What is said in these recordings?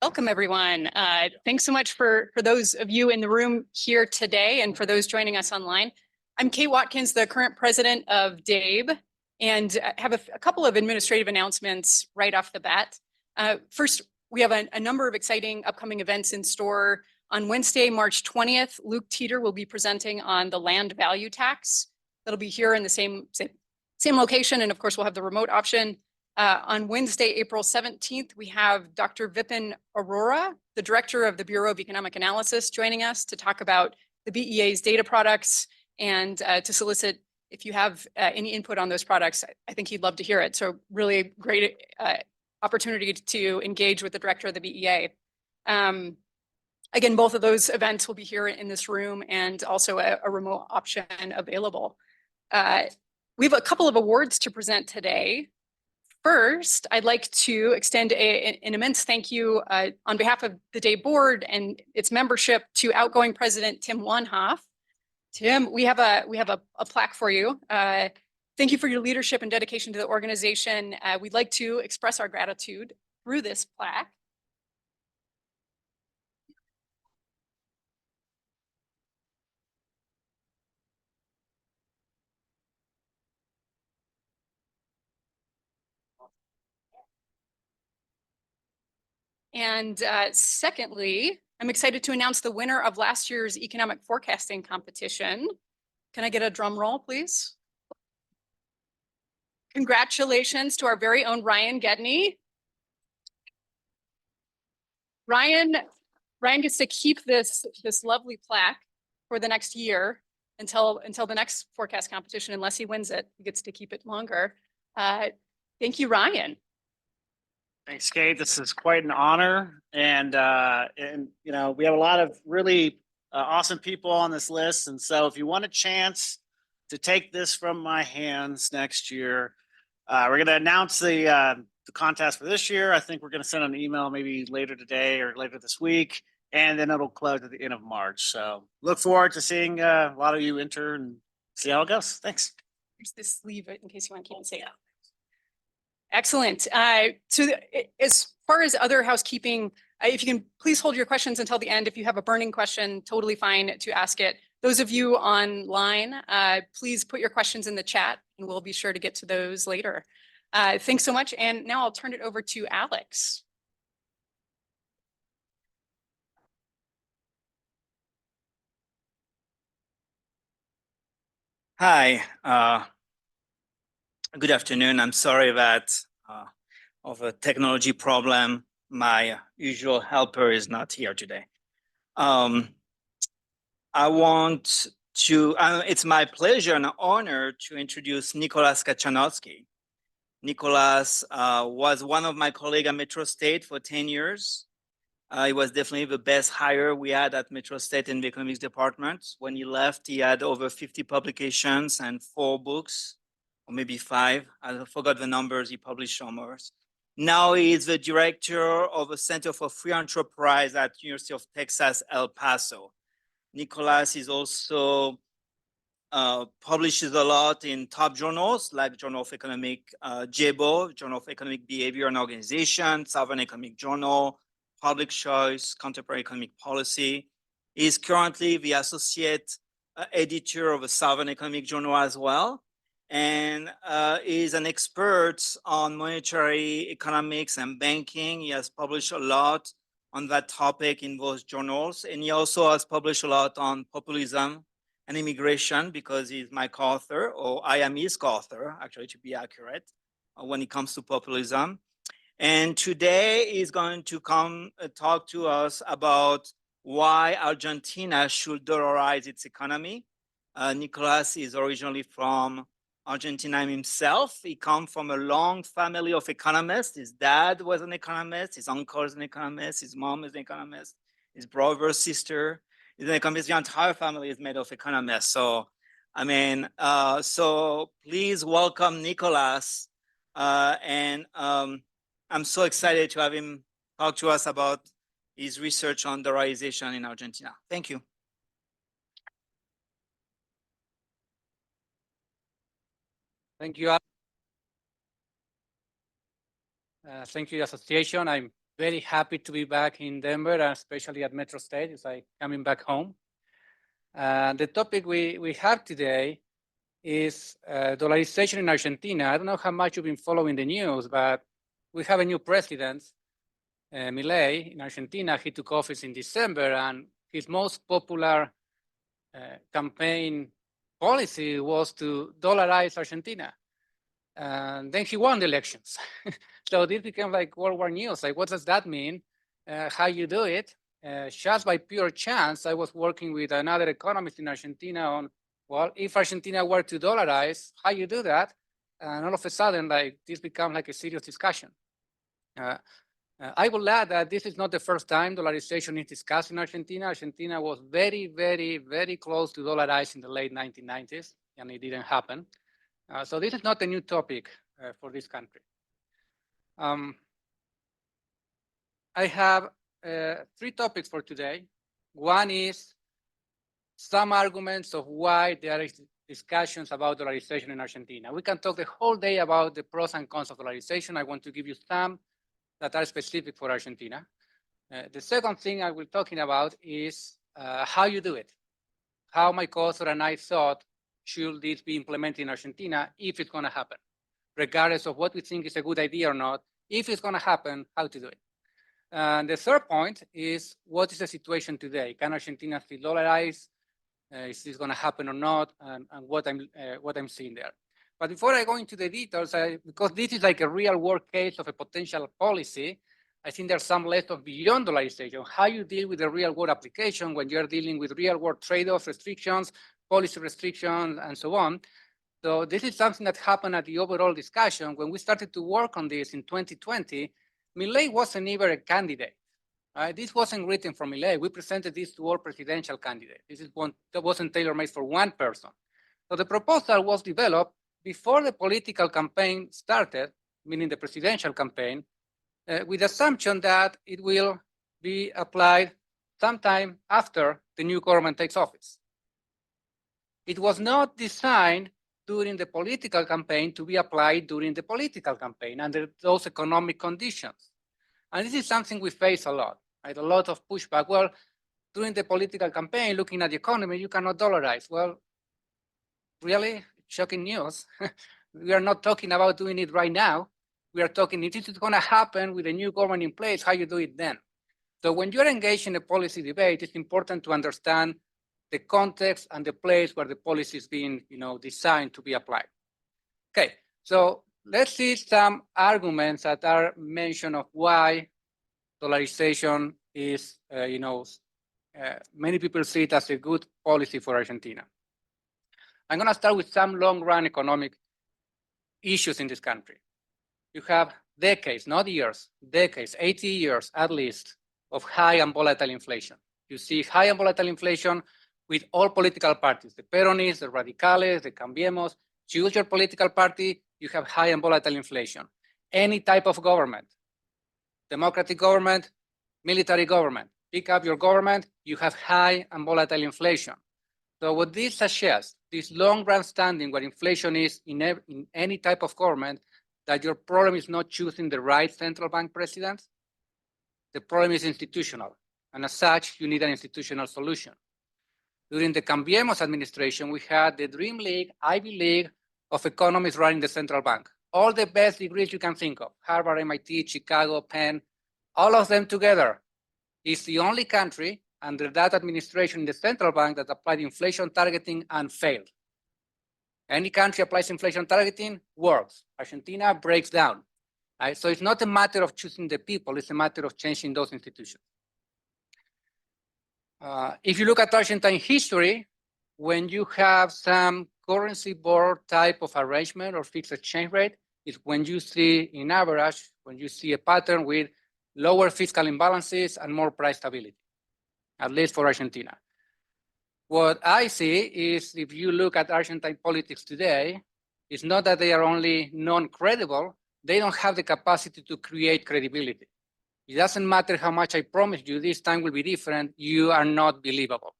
Welcome, everyone. Thanks so much for those of you in the room here today and for those joining us online. I'm Kate Watkins, the current president of DABE, and have a couple of administrative announcements right off the bat. First, we have a number of exciting upcoming events in store. On Wednesday, March 20th, Luke Teeter will be presenting on the land value tax. That'll be here in the same location, and of course, we'll have the remote option. On Wednesday, April 17th, we have Dr. Vipin Arora, the director of the Bureau of Economic Analysis, joining us to talk about the BEA's data products and to solicit if you have any input on those products. I think he'd love to hear it. So really great opportunity to engage with the director of the BEA. Again, both of those events will be here in this room and also a remote option available. We have a couple of awards to present today. First, I'd like to extend an immense thank you on behalf of the DABE board and its membership to outgoing President Tim Wanhoff. Tim, we have a plaque for you. Thank you for your leadership and dedication to the organization. We'd like to express our gratitude through this plaque. And secondly, I'm excited to announce the winner of last year's economic forecasting competition. Can I get a drum roll, please? Congratulations to our very own Ryan Gedney. Ryan gets to keep this lovely plaque for the next year until the next forecast competition, unless he wins it. He gets to keep it longer. Thank you, Ryan. Thanks, Kate. This is quite an honor, and you know, we have a lot of really awesome people on this list, and so if you want a chance to take this from my hands next year, we're going to announce the contest for this year. I think we're going to send an email maybe later today or later this week, and then it'll close at the end of March. So look forward to seeing a lot of you enter and see how it goes. Thanks. Here's this sleeve in case you want to keep it safe. Excellent. So as far as other housekeeping, if you can please hold your questions until the end. If you have a burning question, totally fine to ask it. Those of you online, please put your questions in the chat and we'll be sure to get to those later. Thanks so much. And now I'll turn it over to Alex. Hi. Good afternoon. I'm sorry that of a technology problem, my usual helper is not here today. I want to, it's my pleasure and honor to introduce Nicolás Cachanosky. Nicolás was one of my colleagues at Metro State for 10 years. He was definitely the best hire we had at Metro State in the economics department. When he left, he had over 50 publications and 4 books. Or maybe 5, I forgot the numbers, he published almost. Now he is the director of the Center for Free Enterprise at University of Texas, El Paso. Nicolás is also publishes a lot in top journals like Journal of Economic JABO, Journal of Economic Behavior and Organization, Southern Economic Journal, Public Choice, Contemporary Economic Policy. He is currently the associate editor of the Southern Economic Journal as well, and is an expert on monetary economics and banking. He has published a lot on that topic in those journals, and he also has published a lot on populism and immigration because he's my co-author, or I am his co-author, actually, to be accurate, when it comes to populism. And today he's going to come talk to us about why Argentina should dollarize its economy. Nicolás is originally from Argentina himself. He comes from a long family of economists. His dad was an economist, his uncle is an economist, his mom is an economist, his brother, sister is an economist. The entire family is made of economists. So, I mean, so please welcome Nicolás. I'm so excited to have him talk to us about his research on dollarization in Argentina. Thank you. Thank you. Thank you, association. I'm very happy to be back in Denver, and especially at Metro State. It's like coming back home. The topic we have today is dollarization in Argentina. I don't know how much you've been following the news, but we have a new president, Milei, in Argentina. He took office in December, and his most popular campaign policy was to dollarize Argentina. And then he won the elections. So this became like World War news. Like, what does that mean? How you do it? Just by pure chance, I was working with another economist in Argentina on, well, if Argentina were to dollarize, how you do that? And all of a sudden, like, this became like a serious discussion. I will add that this is not the first time dollarization is discussed in Argentina. Argentina was very, very, very close to dollarize in the late 1990s, and it didn't happen. So this is not a new topic for this country. I have 3 topics for today. One is some arguments of why there is discussions about dollarization in Argentina. We can talk the whole day about the pros and cons of dollarization. I want to give you some that are specific for Argentina. The second thing I will be talking about is how you do it. How my co-author and I thought should this be implemented in Argentina if it's going to happen, regardless of what we think is a good idea or not. If it's going to happen, how to do it. And the third point is, what is the situation today? Can Argentina still dollarize? Is this going to happen or not? And what I'm seeing there. But before I go into the details, because this is like a real world case of a potential policy, I think there's some lessons beyond dollarization, how you deal with the real world application when you're dealing with real world trade-off restrictions, policy restrictions, and so on. So this is something that happened at the overall discussion. When we started to work on this in 2020, Milei wasn't even a candidate. This wasn't written for Milei. We presented this to all presidential candidates. This is one that wasn't tailor-made for one person. So the proposal was developed before the political campaign started, meaning the presidential campaign, with the assumption that it will be applied sometime after the new government takes office. It was not designed during the political campaign to be applied during the political campaign under those economic conditions. And this is something we face a lot, right? A lot of pushback. Well, during the political campaign, looking at the economy, you cannot dollarize. Well, really? Shocking news. We are not talking about doing it right now. We are talking, if this is going to happen with a new government in place, how you do it then. So when you're engaged in a policy debate, it's important to understand the context and the place where the policy is being, designed to be applied. Okay, so let's see some arguments that are mentioned of why dollarization is, many people see it as a good policy for Argentina. I'm going to start with some long-run economic issues in this country. You have decades, not years, decades, 80 years at least, of high and volatile inflation. You see high and volatile inflation with all political parties, the Peronists, the Radicales, the Cambiemos. Choose your political party, you have high and volatile inflation. Any type of government, democratic government, military government, pick up your government, you have high and volatile inflation. So what this suggests, this long-run standing where inflation is in any type of government, that your problem is not choosing the right central bank president. The problem is institutional. And as such, you need an institutional solution. During the Cambiemos administration, we had the Dream League, Ivy League of economists running the central bank. All the best degrees you can think of, Harvard, MIT, Chicago, Penn, all of them together. It's the only country under that administration in the central bank that applied inflation targeting and failed. Any country applies inflation targeting, works. Argentina breaks down. Right? So it's not a matter of choosing the people, it's a matter of changing those institutions. If you look at Argentine history, when you have some currency board type of arrangement or fixed exchange rate, is when you see, in average, when you see a pattern with lower fiscal imbalances and more price stability, at least for Argentina. What I see is, if you look at Argentine politics today, it's not that they are only non-credible, they don't have the capacity to create credibility. It doesn't matter how much I promise you, this time will be different, you are not believable.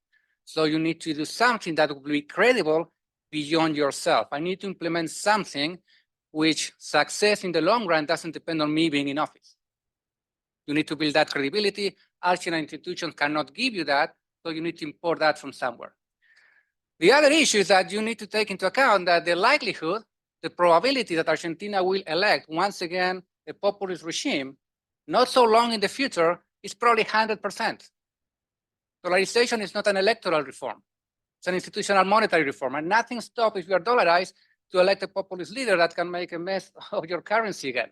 So you need to do something that will be credible beyond yourself. I need to implement something which success in the long run doesn't depend on me being in office. You need to build that credibility. Argentine institutions cannot give you that, so you need to import that from somewhere. The other issue is that you need to take into account that the likelihood, the probability that Argentina will elect once again a populist regime, not so long in the future, is probably 100%. Dollarization is not an electoral reform. It's an institutional monetary reform, and nothing stops if you are dollarized to elect a populist leader that can make a mess of your currency again,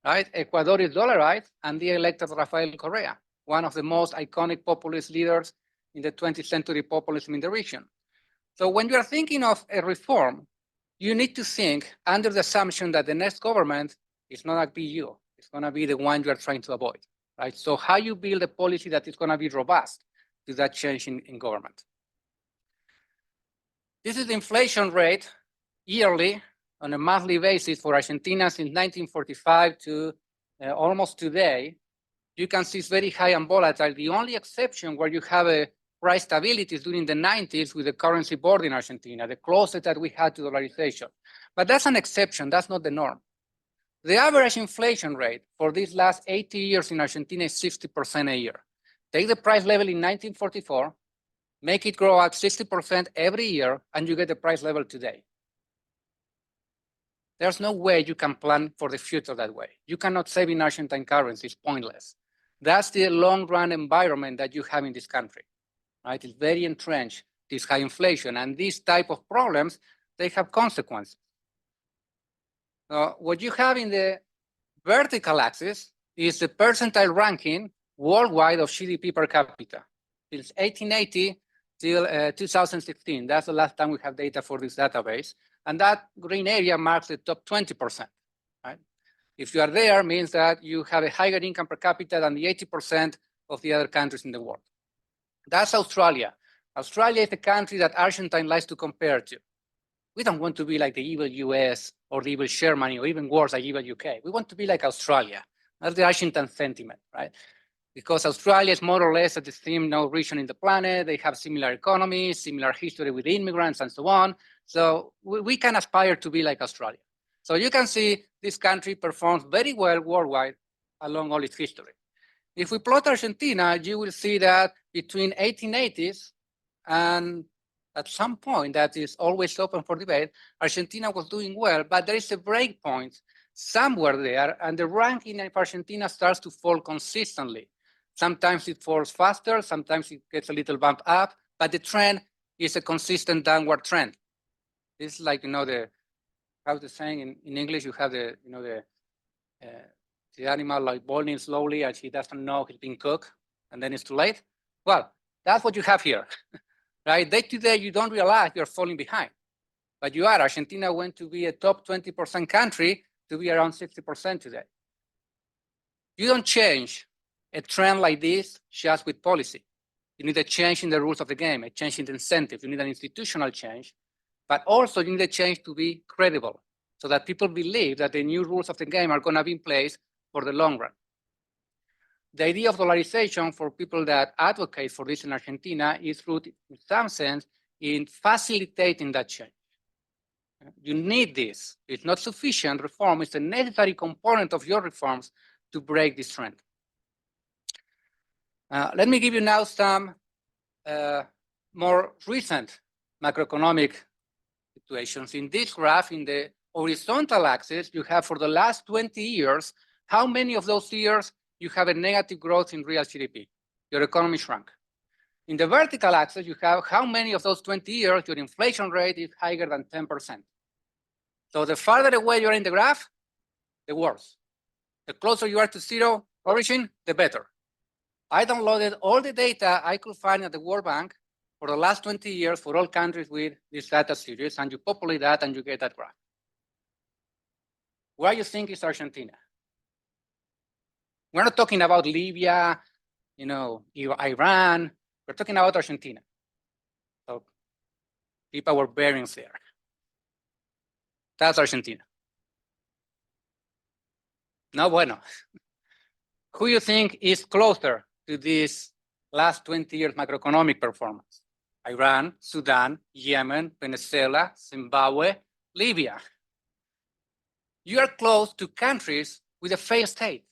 right? Ecuador is dollarized, and they elected Rafael Correa, one of the most iconic populist leaders in the 20th century populism in the region. So when you are thinking of a reform, you need to think under the assumption that the next government is not going to be you. It's going to be the one you are trying to avoid, right? So how you build a policy that is going to be robust to that change in government. This is the inflation rate yearly on a monthly basis for Argentina since 1945 to almost today. You can see it's very high and volatile. The only exception where you have a price stability is during the 90s with the currency board in Argentina, the closest that we had to dollarization. But that's an exception, that's not the norm. The average inflation rate for these last 80 years in Argentina is 60% a year. Take the price level in 1944, make it grow at 60% every year, and you get the price level today. There's no way you can plan for the future that way. You cannot save in Argentine currency, it's pointless. That's the long-run environment that you have in this country, right? It's very entrenched, this high inflation, and these type of problems, they have consequences. What you have in the vertical axis is the percentile ranking worldwide of GDP per capita. Since 1880 till 2016, that's the last time we have data for this database. And that green area marks the top 20%, right? If you are there, it means that you have a higher income per capita than the 80% of the other countries in the world. That's Australia. Australia is the country that Argentina likes to compare to. We don't want to be like the evil US or the evil Germany or even worse, like evil UK. We want to be like Australia. That's the Argentine sentiment, right? Because Australia is more or less at the same region in the planet. They have similar economies, similar history with immigrants and so on. So we can aspire to be like Australia. So you can see this country performs very well worldwide along all its history. If we plot Argentina, you will see that between 1880s and at some point that is always open for debate, Argentina was doing well, but there is a break point somewhere there, and the ranking of Argentina starts to fall consistently. Sometimes it falls faster, sometimes it gets a little bump up, but the trend is a consistent downward trend. It's like, how's the saying in English? You have the animal like boiling slowly and he doesn't know he's been cooked and then it's too late. Well, that's what you have here, right? Day to day, you don't realize you're falling behind, but you are. Argentina went to be a top 20% country to be around 60% today. You don't change a trend like this just with policy. You need a change in the rules of the game, a change in the incentive. You need an institutional change, but also you need a change to be credible so that people believe that the new rules of the game are going to be in place for the long run. The idea of dollarization for people that advocate for this in Argentina is rooted in some sense in facilitating that change. You need this. It's not sufficient. Reform is a necessary component of your reforms to break this trend. Let me give you now some more recent macroeconomic situations. In this graph, in the horizontal axis, you have for the last 20 years, how many of those years you have a negative growth in real GDP. Your economy shrunk. In the vertical axis, you have how many of those 20 years your inflation rate is higher than 10%. So the farther away you are in the graph, the worse. The closer you are to zero origin, the better. I downloaded all the data I could find at the World Bank for the last 20 years for all countries with this data series, and you populate that and you get that graph. Where you think is Argentina? We're not talking about Libya, Iran. We're talking about Argentina. So keep our bearings there. That's Argentina. No bueno. Who you think is closer to this last 20 years macroeconomic performance? Iran, Sudan, Yemen, Venezuela, Zimbabwe, Libya. You are close to countries with a failed state.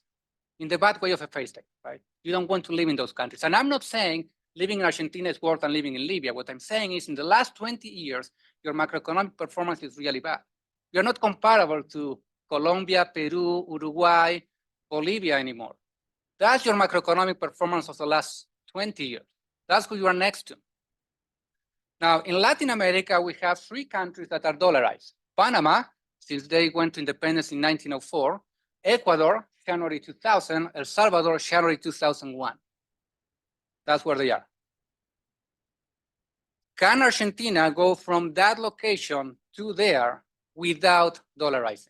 in the bad way of a failed state, right? You don't want to live in those countries. And I'm not saying living in Argentina is worse than living in Libya. What I'm saying is in the last 20 years, your macroeconomic performance is really bad. You're not comparable to Colombia, Peru, Uruguay, Bolivia anymore. That's your macroeconomic performance of the last 20 years. That's who you are next to. Now, in Latin America, we have 3 countries that are dollarized. Panama, since they went to independence in 1904, Ecuador, January 2000, El Salvador, January 2001. That's where they are. Can Argentina go from that location to there without dollarizing?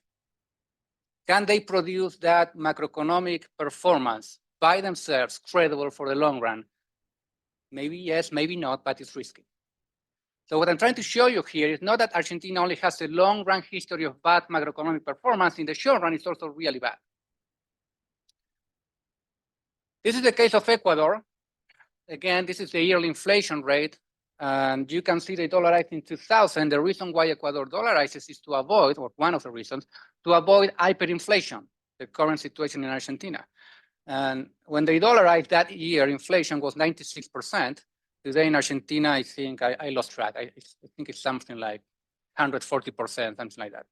Can they produce that macroeconomic performance by themselves credible for the long run? Maybe yes, maybe not, but it's risky. So what I'm trying to show you here is not that Argentina only has a long run history of bad macroeconomic performance. In the short run, it's also really bad. This is the case of Ecuador. Again, this is the yearly inflation rate. And you can see they dollarized in 2000. The reason why Ecuador dollarizes is to avoid, or one of the reasons, to avoid hyperinflation, the current situation in Argentina. And when they dollarized that year, inflation was 96%. Today in Argentina, I think, I lost track. I think it's something like 140%, something like that.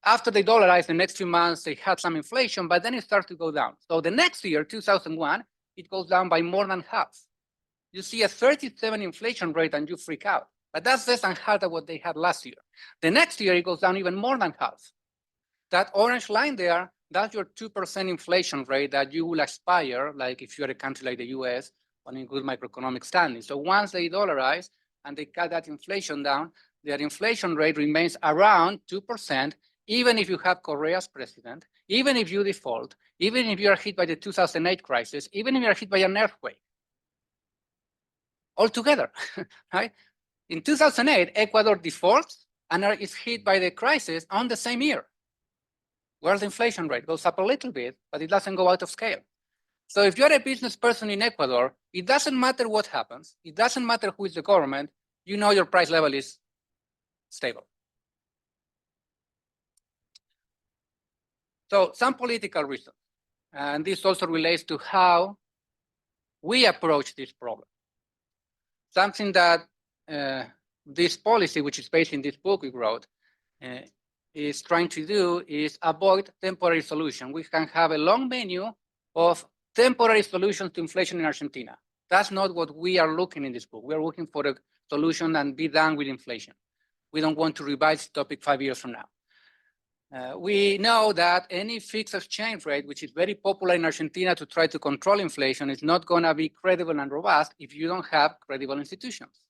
After they dollarized, the next few months, they had some inflation, but then it started to go down. So the next year, 2001, it goes down by more than half. You see a 37 inflation rate and you freak out. But that's less than half of what they had last year. The next year, it goes down even more than half. That orange line there, that's your 2% inflation rate that you will aspire, like if you're a country like the US, on a good macroeconomic standing. So once they dollarize and they cut that inflation down, their inflation rate remains around 2%, even if you have Correa as president, even if you default, even if you are hit by the 2008 crisis, even if you are hit by an earthquake. Altogether, right? In 2008, Ecuador defaults and is hit by the crisis on the same year. Whereas the inflation rate goes up a little bit, but it doesn't go out of scale. So if you're a business person in Ecuador, it doesn't matter what happens. It doesn't matter who is the government. You know your price level is stable. So some political reasons. And this also relates to how we approach this problem. Something that this policy, which is based in this book we wrote, is trying to do is avoid temporary solution. We can have a long menu of temporary solutions to inflation in Argentina. That's not what we are looking in this book. We are looking for a solution and be done with inflation. We don't want to revise the topic 5 years from now. We know that any fixed exchange rate, which is very popular in Argentina to try to control inflation, is not going to be credible and robust if you don't have credible institutions.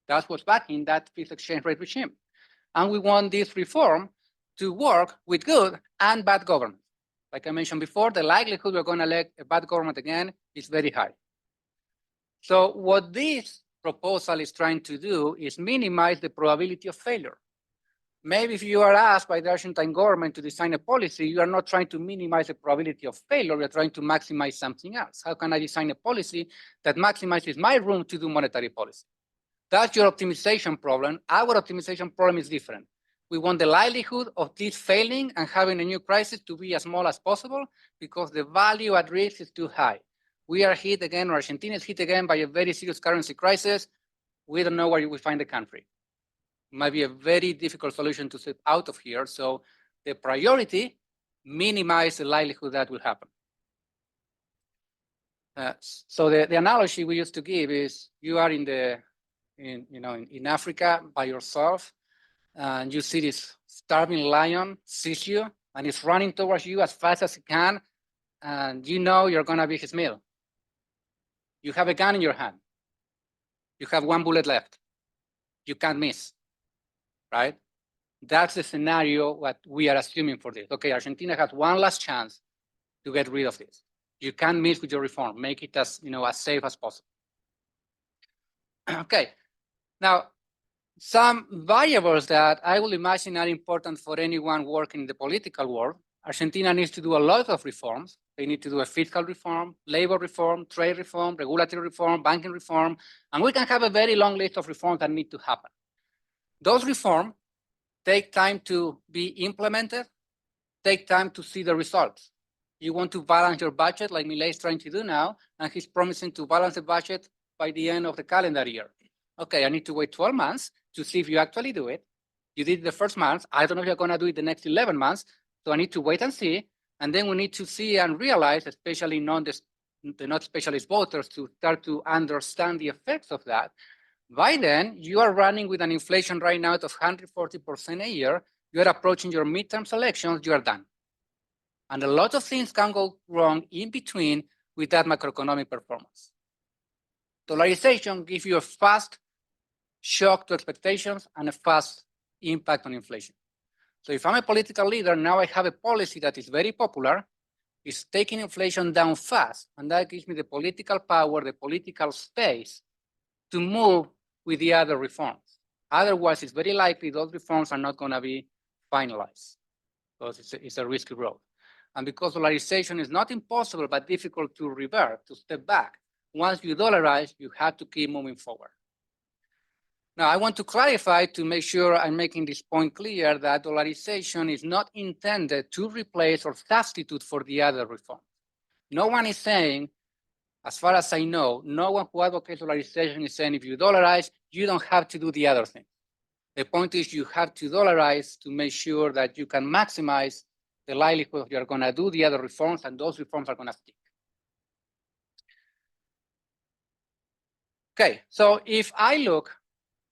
That's what's backing that fixed exchange rate regime. And we want this reform to work with good and bad government. Like I mentioned before, the likelihood we're going to elect a bad government again is very high. So what this proposal is trying to do is minimize the probability of failure. Maybe if you are asked by the Argentine government to design a policy, you are not trying to minimize the probability of failure, you're trying to maximize something else. How can I design a policy that maximizes my room to do monetary policy? That's your optimization problem. Our optimization problem is different. We want the likelihood of this failing and having a new crisis to be as small as possible because the value at risk is too high. We are hit again, or Argentina is hit again by a very serious currency crisis. We don't know where you will find the country. It might be a very difficult solution to step out of here. So the priority, minimize the likelihood that will happen. So the analogy we used to give is you are in Africa by yourself, and you see this starving lion sees you, and it's running towards you as fast as it can, and you know you're going to be his meal. You have a gun in your hand. You have 1 bullet left. You can't miss, right? That's the scenario what we are assuming for this. Okay, Argentina has one last chance to get rid of this. You can't miss with your reform. Make it as safe as possible. Okay, now some variables that I will imagine are important for anyone working in the political world. Argentina needs to do a lot of reforms. They need to do a fiscal reform, labor reform, trade reform, regulatory reform, banking reform, and we can have a very long list of reforms that need to happen. Those reforms take time to be implemented, take time to see the results. You want to balance your budget like Milei is trying to do now, and he's promising to balance the budget by the end of the calendar year. Okay, I need to wait 12 months to see if you actually do it. You did it the first month. I don't know if you're gonna do it the next 11 months. So I need to wait and see. And then we need to see and realize, especially the not specialist voters, to start to understand the effects of that. By then, you are running with an inflation right now of 140% a year. You are approaching your midterm elections, you are done. And a lot of things can go wrong in between with that macroeconomic performance. Dollarization gives you a fast shock to expectations and a fast impact on inflation. So if I'm a political leader, now I have a policy that is very popular, is taking inflation down fast, and that gives me the political power, the political space to move with the other reforms. Otherwise, it's very likely those reforms are not gonna be finalized, because it's a risky road. And because dollarization is not impossible, but difficult to revert, to step back, once you dollarize, you have to keep moving forward. Now, I want to clarify to make sure I'm making this point clear that dollarization is not intended to replace or substitute for the other reforms. No one is saying, as far as I know, no one who advocates dollarization is saying if you dollarize, you don't have to do the other thing. The point is you have to dollarize to make sure that you can maximize the likelihood you're gonna do the other reforms, and those reforms are gonna stick. Okay, so if I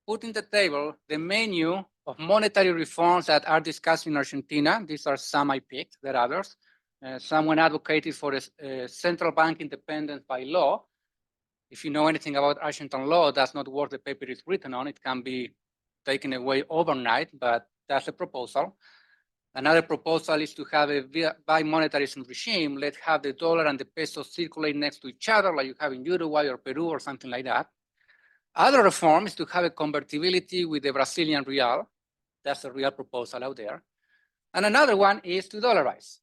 put in the table the menu of monetary reforms that are discussed in Argentina. These are some I picked, there are others. Someone advocated for a central bank independence by law. If you know anything about Argentine law, that's not what the paper is written on. It can be taken away overnight, but that's a proposal. Another proposal is to have a bi-monetarism regime. Let's have the dollar and the peso circulate next to each other like you have in Uruguay or Peru or something like that. Other reform is to have a convertibility with the Brazilian real. That's a real proposal out there. And another one is to dollarize.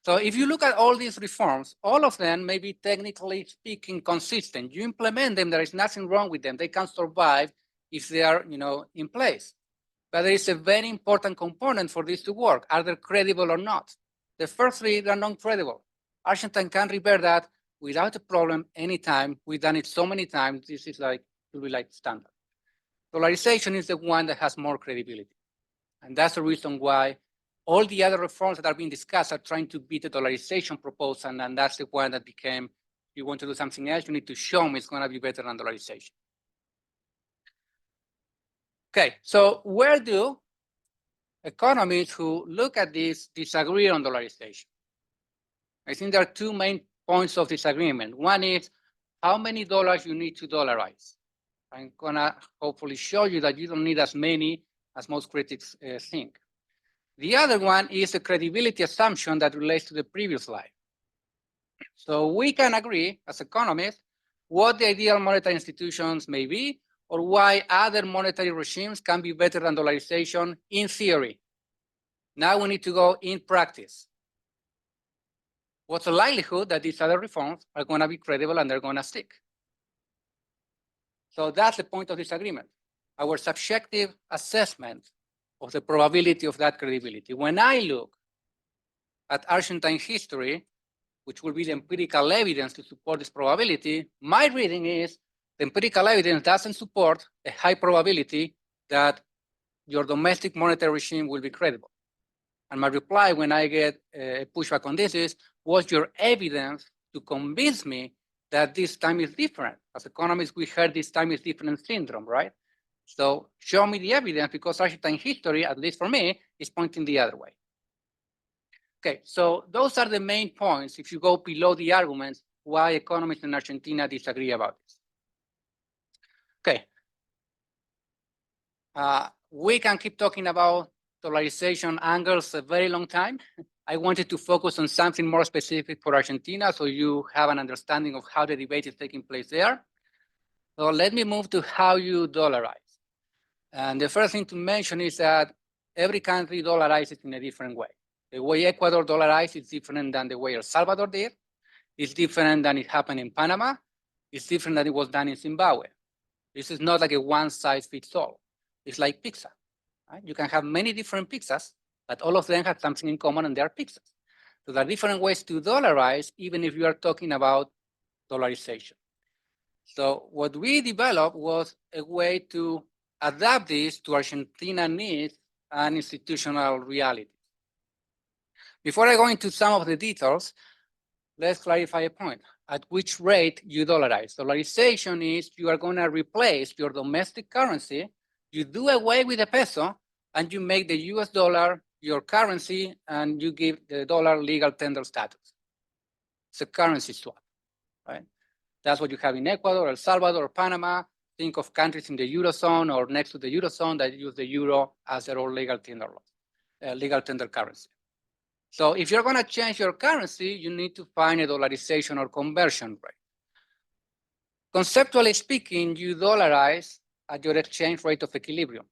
So if you look at all these reforms, all of them may be technically speaking consistent. You implement them, there is nothing wrong with them. They can survive if they are, in place. But there is a very important component for this to work. Are they credible or not? The first three are non-credible. Argentina can revert that without a problem anytime. We've done it so many times. This is will be like standard. Dollarization is the one that has more credibility. And that's the reason why all the other reforms that are being discussed are trying to beat the dollarization proposal. And that's the one that became, if you want to do something else, you need to show me it's going to be better than dollarization. Okay, so where do economists who look at this disagree on dollarization? I think there are two main points of disagreement. One is how many dollars you need to dollarize. I'm gonna hopefully show you that you don't need as many as most critics think. The other one is a credibility assumption that relates to the previous slide. So we can agree as economists what the ideal monetary institutions may be or why other monetary regimes can be better than dollarization in theory. Now we need to go in practice. What's the likelihood that these other reforms are gonna be credible and they're gonna stick? So that's the point of disagreement, our subjective assessment of the probability of that credibility. When I look at Argentine history, which will be the empirical evidence to support this probability, my reading is the empirical evidence doesn't support a high probability that your domestic monetary regime will be credible. And my reply when I get a pushback on this is, what's your evidence to convince me that this time is different? As economists, we heard this time is different syndrome, right? So show me the evidence, because Argentine history, at least for me, is pointing the other way. Okay, so those are the main points. If you go below the arguments, why economists in Argentina disagree about this. Okay. We can keep talking about dollarization angles a very long time. I wanted to focus on something more specific for Argentina so you have an understanding of how the debate is taking place there. So let me move to how you dollarize. And the first thing to mention is that every country dollarizes in a different way. The way Ecuador dollarized is different than the way El Salvador did. It's different than it happened in Panama. It's different than it was done in Zimbabwe. This is not like a one size fits all. It's like pizza. Right? You can have many different pizzas, but all of them have something in common, and they are pixels. So there are different ways to dollarize, even if you are talking about dollarization. So what we developed was a way to adapt this to Argentina needs and institutional reality. Before I go into some of the details, let's clarify a point. At which rate you dollarize? Dollarization is you are going to replace your domestic currency, you do away with the peso, and you make the US dollar your currency, and you give the dollar legal tender status. It's a currency swap, right? That's what you have in Ecuador, El Salvador, Panama. Think of countries in the Eurozone or next to the Eurozone that use the euro as their own legal tender currency. So if you're going to change your currency, you need to find a dollarization or conversion rate. Conceptually speaking, you dollarize at your exchange rate of equilibrium,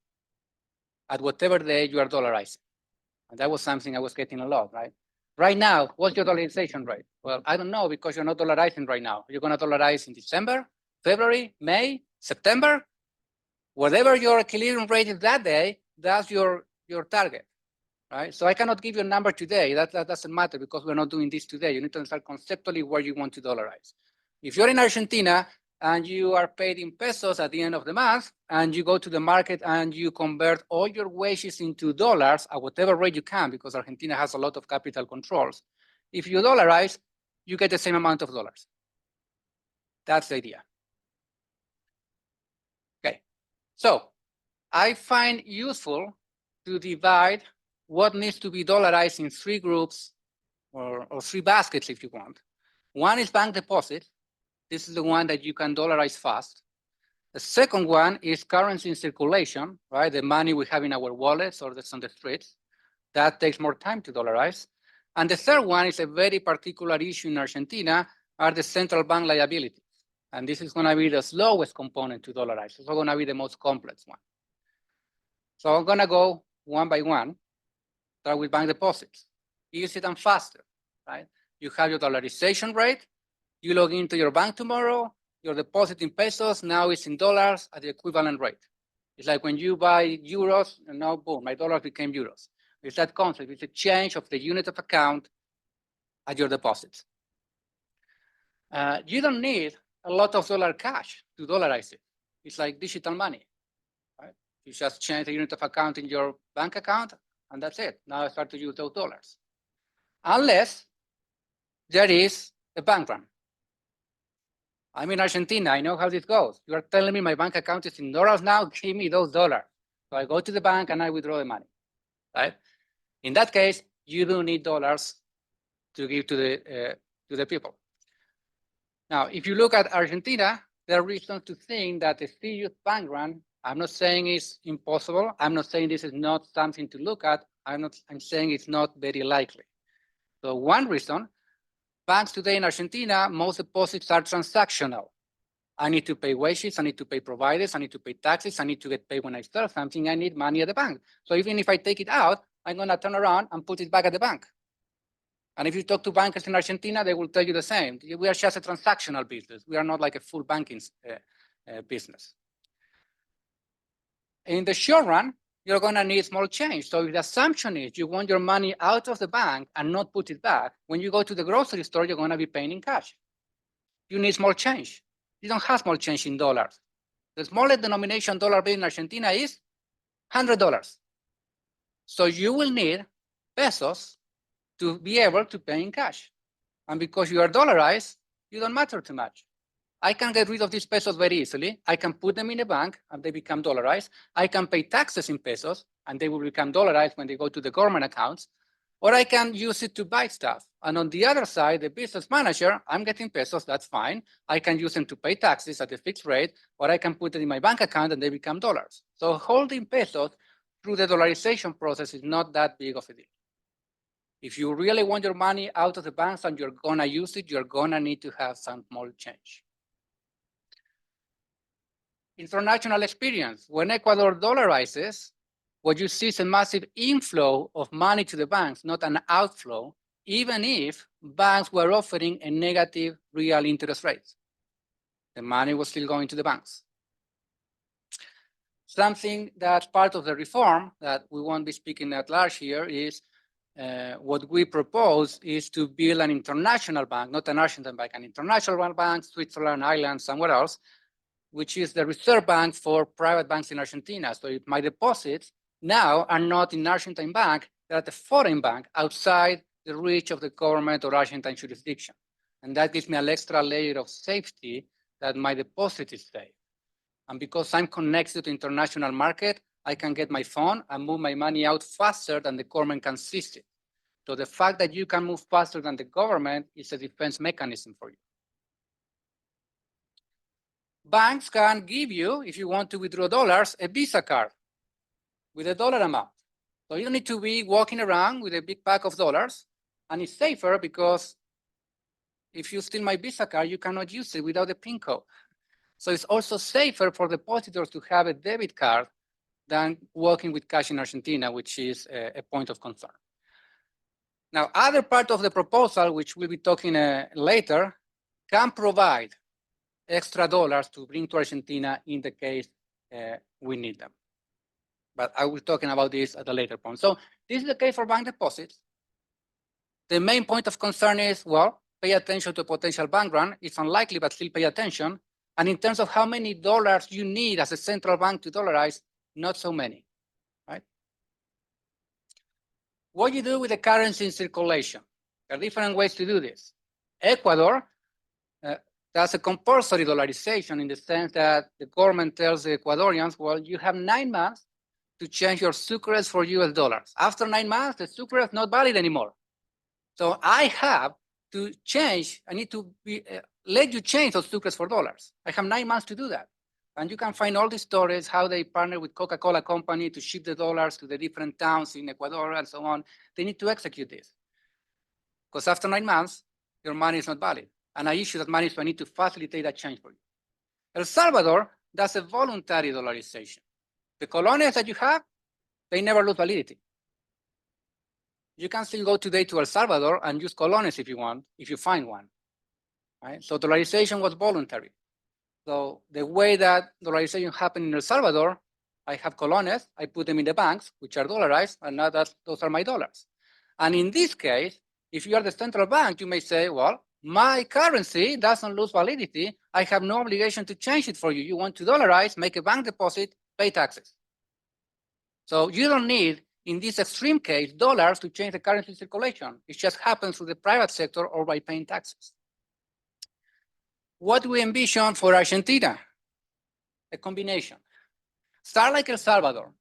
at whatever day you are dollarizing. And that was something I was getting a lot, right? Right now, what's your dollarization rate? Well, I don't know, because you're not dollarizing right now. You're going to dollarize in December, February, May, September. Whatever your equilibrium rate is that day, that's your target. Right? So I cannot give you a number today. That doesn't matter, because we're not doing this today. You need to understand conceptually where you want to dollarize. If you're in Argentina and you are paid in pesos at the end of the month, and you go to the market and you convert all your wages into dollars at whatever rate you can, because Argentina has a lot of capital controls. If you dollarize, you get the same amount of dollars. That's the idea. Okay, so I find useful to divide what needs to be dollarized in three groups, or three baskets if you want. One is bank deposit. This is the one that you can dollarize fast. The second one is currency in circulation, right? The money we have in our wallets or that's on the streets. That takes more time to dollarize. And the third one is a very particular issue in Argentina, are the central bank liabilities. And this is going to be the slowest component to dollarize. It's going to be the most complex one. So I'm going to go one by one. Start with bank deposits. Easier and faster, right? You have your dollarization rate. You log into your bank tomorrow, your deposit in pesos, now it's in dollars at the equivalent rate. It's like when you buy euros, and now boom, my dollars became euros. It's that concept. It's a change of the unit of account at your deposits. You don't need a lot of dollar cash to dollarize it. It's like digital money, right? You just change the unit of account in your bank account, and that's it. Now I start to use those dollars. Unless there is a bank run. I'm in Argentina, I know how this goes. You are telling me my bank account is in dollars now, give me those dollars. So I go to the bank and I withdraw the money, right? In that case, you do need dollars to give to the people. Now, if you look at Argentina, there are reasons to think that a serious bank run, I'm not saying it's impossible. I'm not saying this is not something to look at. I'm saying it's not very likely. So one reason, banks today in Argentina, most deposits are transactional. I need to pay wages, I need to pay providers, I need to pay taxes, I need to get paid when I sell something, I need money at the bank. So even if I take it out, I'm gonna turn around and put it back at the bank. And if you talk to bankers in Argentina, they will tell you the same. We are just a transactional business. We are not like a full banking business. In the short run, you're gonna need small change. So if the assumption is you want your money out of the bank and not put it back, when you go to the grocery store, you're gonna be paying in cash. You need small change. You don't have small change in dollars. The smallest denomination dollar bill in Argentina is $100. So you will need pesos to be able to pay in cash. And because you are dollarized, you don't matter too much. I can get rid of these pesos very easily. I can put them in a bank and they become dollarized. I can pay taxes in pesos and they will become dollarized when they go to the government accounts. Or I can use it to buy stuff. And on the other side, the business manager, I'm getting pesos, that's fine. I can use them to pay taxes at a fixed rate, or I can put it in my bank account and they become dollars. So holding pesos through the dollarization process is not that big of a deal. If you really want your money out of the banks and you're gonna use it, you're gonna need to have some small change. International experience. When Ecuador dollarizes, what you see is a massive inflow of money to the banks, not an outflow, even if banks were offering a negative real interest rate. The money was still going to the banks. Something that's part of the reform that we won't be speaking at large here is what we propose is to build an international bank, not an Argentine bank, an international bank, Switzerland, Ireland, somewhere else, which is the reserve bank for private banks in Argentina. So if my deposits now are not in Argentine bank, they're at a foreign bank outside the reach of the government or Argentine jurisdiction. And that gives me an extra layer of safety that my deposit is safe. And because I'm connected to the international market, I can get my phone and move my money out faster than the government can seize it. So the fact that you can move faster than the government is a defense mechanism for you. Banks can give you, if you want to withdraw dollars, a Visa card with a dollar amount. So you don't need to be walking around with a big pack of dollars. And it's safer because if you steal my Visa card, you cannot use it without a PIN code. So it's also safer for depositors to have a debit card than working with cash in Argentina, which is a point of concern. Now, other part of the proposal, which we'll be talking later, can provide extra dollars to bring to Argentina in the case we need them. But I will be talking about this at a later point. So this is the case for bank deposits. The main point of concern is, well, pay attention to a potential bank run. It's unlikely, but still pay attention. And in terms of how many dollars you need as a central bank to dollarize, not so many, right? What you do with the currency in circulation? There are different ways to do this. Ecuador does a compulsory dollarization in the sense that the government tells the Ecuadorians, well, you have 9 months to change your sucres for US dollars. After 9 months, the sucre is not valid anymore. So I have to change, I need to let you change those sucres for dollars. I have 9 months to do that. And you can find all the stories, how they partner with Coca-Cola company to ship the dollars to the different towns in Ecuador and so on. They need to execute this. Because after 9 months, your money is not valid. And I issue that money, so I need to facilitate that change for you. El Salvador does a voluntary dollarization. The colones that you have, they never lose validity. You can still go today to El Salvador and use colones if you want, if you find one. Right? So dollarization was voluntary. So the way that dollarization happened in El Salvador, I have colones, I put them in the banks, which are dollarized, and now those are my dollars. And in this case, if you are the central bank, you may say, well, my currency doesn't lose validity. I have no obligation to change it for you. You want to dollarize, make a bank deposit, pay taxes. So you don't need, in this extreme case, dollars to change the currency circulation. It just happens through the private sector or by paying taxes. What do we envision for Argentina? A combination. Start like El Salvador.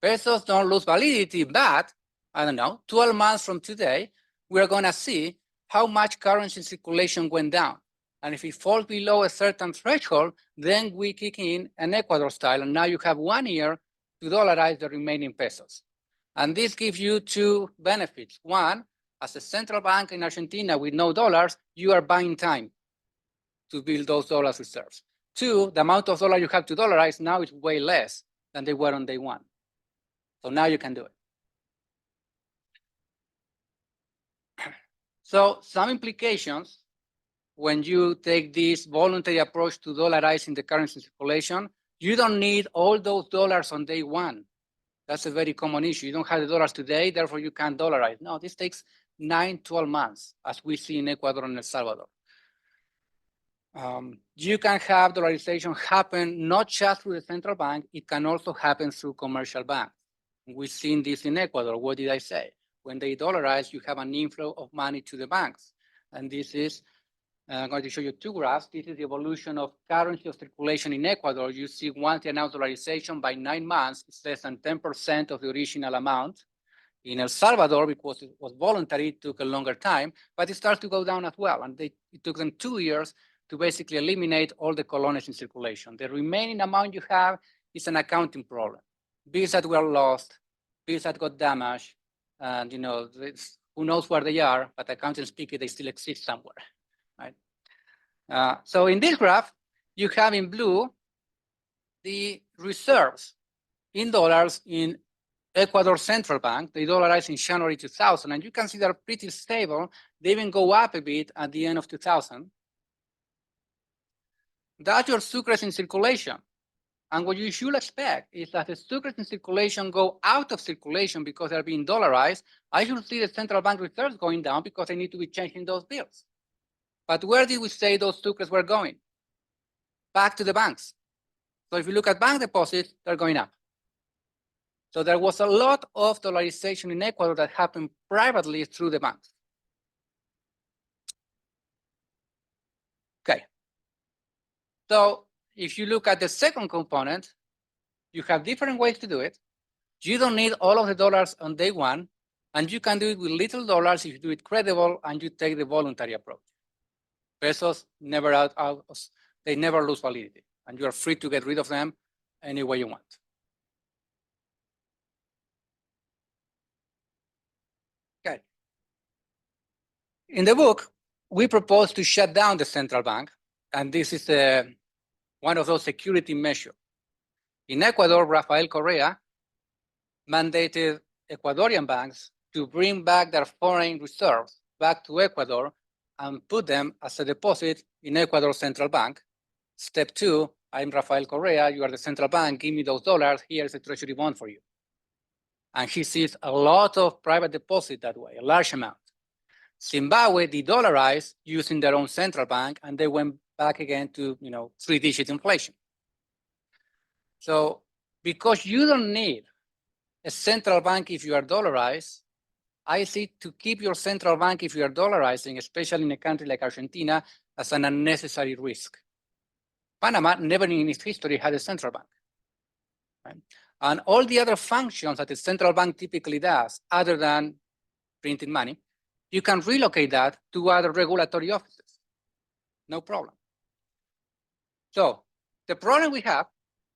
Pesos don't lose validity, but, I don't know, 12 months from today, we're gonna see how much currency circulation went down. And if it falls below a certain threshold, then we kick in an Ecuador style, and now you have 1 year to dollarize the remaining pesos. And this gives you 2 benefits. One, as a central bank in Argentina with no dollars, you are buying time to build those dollars reserves. 2, the amount of dollars you have to dollarize now is way less than they were on day 1. So now you can do it. So some implications when you take this voluntary approach to dollarizing the currency circulation, you don't need all those dollars on day 1. That's a very common issue. You don't have the dollars today, therefore you can't dollarize. No, this takes 9, 12 months, as we see in Ecuador and El Salvador. You can have dollarization happen not just through the central bank, it can also happen through commercial banks. We've seen this in Ecuador. What did I say? When they dollarize, you have an inflow of money to the banks. And this is, I'm going to show you 2 graphs. This is the evolution of currency of circulation in Ecuador. You see once the announced dollarization by 9 months, it's less than 10% of the original amount. In El Salvador, because it was voluntary, it took a longer time, but it starts to go down as well. And it took them 2 years to basically eliminate all the colones in circulation. The remaining amount you have is an accounting problem. Bills that were lost, bills that got damaged, and you know, who knows where they are, but accountants speaking, they still exist somewhere, right? So in this graph, you have in blue the reserves in dollars in Ecuador Central Bank. They dollarized in January 2000, and you can see they're pretty stable. They even go up a bit at the end of 2000. That's your sucres in circulation. And what you should expect is that the securities in circulation go out of circulation because they're being dollarized. I should see the central bank reserves going down because they need to be changing those bills. But where did we say those securities were going? Back to the banks. So if you look at bank deposits, they're going up. So there was a lot of dollarization in Ecuador that happened privately through the banks. Okay. So if you look at the second component, you have different ways to do it. You don't need all of the dollars on day one, and you can do it with little dollars if you do it credible and you take the voluntary approach. Pesos never they never lose validity, and you are free to get rid of them any way you want. Okay. In the book, we propose to shut down the central bank, and this is one of those security measures. In Ecuador, Rafael Correa mandated Ecuadorian banks to bring back their foreign reserves back to Ecuador and put them as a deposit in Ecuador Central Bank. Step 2, I'm Rafael Correa, you are the central bank, give me those dollars, here's a treasury bond for you. And he sees a lot of private deposit that way, a large amount. Zimbabwe de-dollarized using their own central bank, and they went back again to 3-digit inflation. So because you don't need a central bank if you are dollarized, I see to keep your central bank if you are dollarizing, especially in a country like Argentina, as an unnecessary risk. Panama never in its history had a central bank. Right? And all the other functions that the central bank typically does, other than printing money, you can relocate that to other regulatory offices. No problem. So the problem we have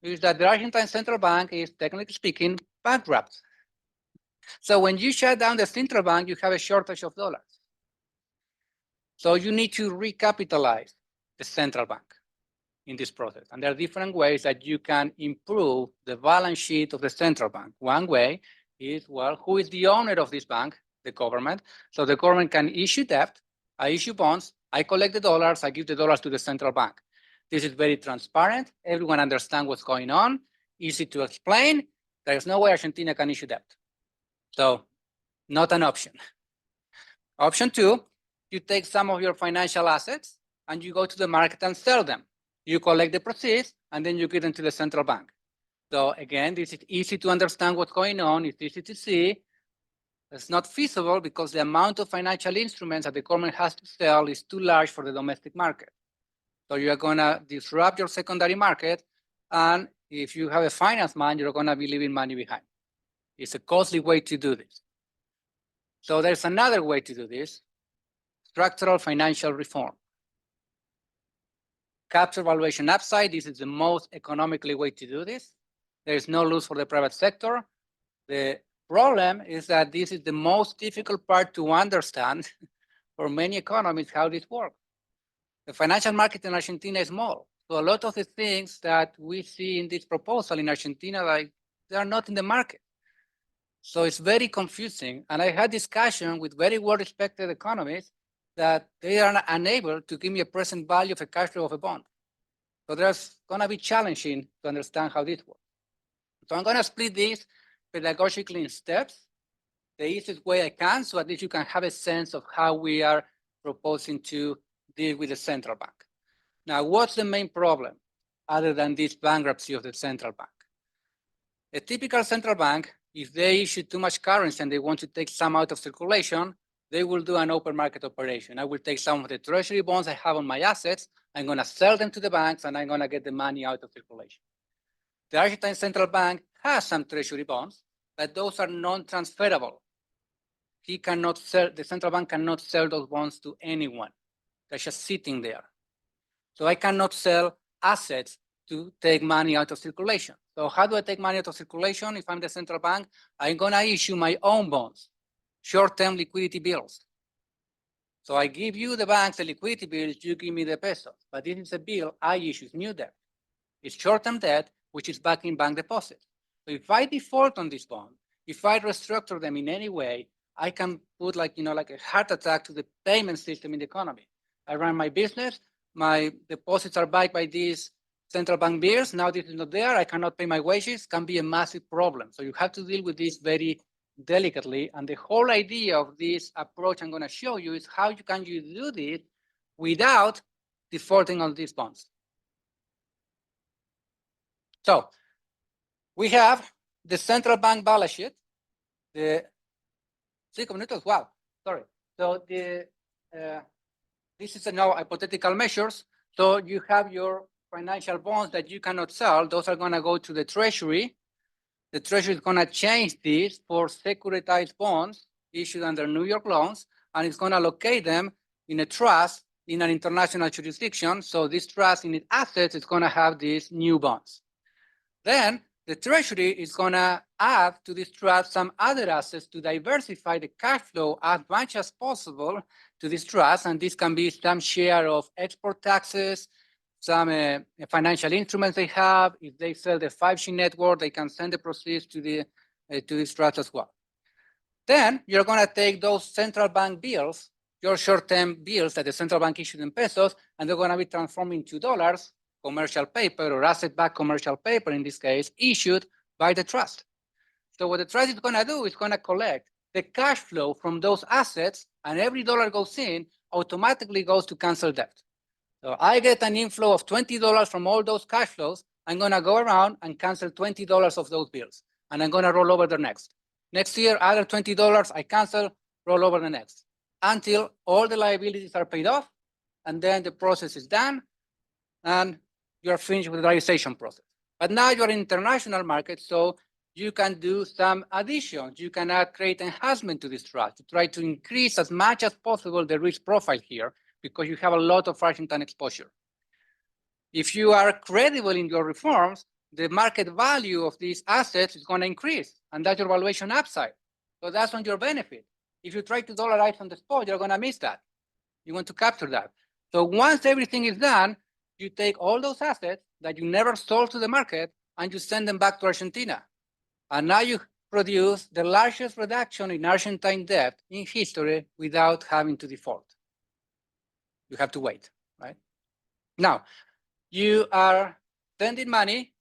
is that the Argentine central bank is, technically speaking, bankrupt. So when you shut down the central bank, you have a shortage of dollars. So you need to recapitalize the central bank in this process. And there are different ways that you can improve the balance sheet of the central bank. One way is, well, who is the owner of this bank? The government. So the government can issue debt, I issue bonds, I collect the dollars, I give the dollars to the central bank. This is very transparent. Everyone understands what's going on, easy to explain. There is no way Argentina can issue debt. So not an option. Option 2, you take some of your financial assets and you go to the market and sell them. You collect the proceeds and then you give them to the central bank. So again, this is easy to understand what's going on. It's easy to see. It's not feasible because the amount of financial instruments that the government has to sell is too large for the domestic market. So you are gonna disrupt your secondary market. And if you have a finance man, you're gonna be leaving money behind. It's a costly way to do this. So there's another way to do this, structural financial reform. Capture valuation upside, this is the most economically way to do this. There is no loss for the private sector. The problem is that this is the most difficult part to understand for many economists how this works. The financial market in Argentina is small. So a lot of the things that we see in this proposal in Argentina, like they are not in the market. So it's very confusing. And I had discussion with very well-respected economists that they are unable to give me a present value of a cash flow of a bond. So there's gonna be challenging to understand how this works. So I'm gonna split this pedagogically in steps, the easiest way I can, so at least you can have a sense of how we are proposing to deal with the central bank. Now, what's the main problem other than this bankruptcy of the central bank? A typical central bank, if they issue too much currency and they want to take some out of circulation, they will do an open market operation. I will take some of the treasury bonds I have on my assets, I'm gonna sell them to the banks and I'm gonna get the money out of circulation. The Argentine Central Bank has some treasury bonds, but those are non-transferable. He cannot sell, the central bank cannot sell those bonds to anyone. They're just sitting there. So I cannot sell assets to take money out of circulation. So how do I take money out of circulation if I'm the central bank? I'm gonna issue my own bonds, short-term liquidity bills. So I give you the banks the liquidity bills, you give me the pesos. But this is a bill I issue, it's new debt. It's short-term debt, which is backing bank deposits. So if I default on this bond, if I restructure them in any way, I can put like a heart attack to the payment system in the economy. I run my business, my deposits are backed by these central bank bills. Now this is not there. I cannot pay my wages. Can be a massive problem. So you have to deal with this very delicately. And the whole idea of this approach I'm going to show you is how can you do this without defaulting on these bonds. So we have the central bank balance sheet. The 5 minutes. Wow, sorry. So this is now hypothetical measures. So you have your financial bonds that you cannot sell. Those are going to go to the Treasury. The Treasury is going to change this for securitized bonds issued under New York loans, and it's going to allocate them in a trust in an international jurisdiction. So this trust in its assets is going to have these new bonds. Then the Treasury is going to add to this trust some other assets to diversify the cash flow as much as possible to this trust. And this can be some share of export taxes, some financial instruments they have. If they sell the 5G network, they can send the proceeds to this trust as well. Then you're going to take those central bank bills, your short-term bills that the central bank issued in pesos, and they're going to be transformed into dollars, commercial paper or asset-backed commercial paper, in this case, issued by the trust. So what the trust is going to do is going to collect the cash flow from those assets, and every dollar goes in, automatically goes to cancel debt. So I get an inflow of $20 from all those cash flows. I'm going to go around and cancel $20 of those bills, and I'm going to roll over the next. Next year, other $20 I cancel, roll over the next, until all the liabilities are paid off, and then the process is done, and you're finished with the dollarization process. But now you're in international market, so you can do some additions. You can create enhancement to this trust to try to increase as much as possible the risk profile here, because you have a lot of Argentine exposure. If you are credible in your reforms, the market value of these assets is going to increase, and that's your valuation upside. So that's on your benefit. If you try to dollarize on the spot, you're going to miss that. You want to capture that. So once everything is done, you take all those assets that you never sold to the market and you send them back to Argentina. And now you produce the largest reduction in Argentine debt in history without having to default. You have to wait, right? Now, you are sending money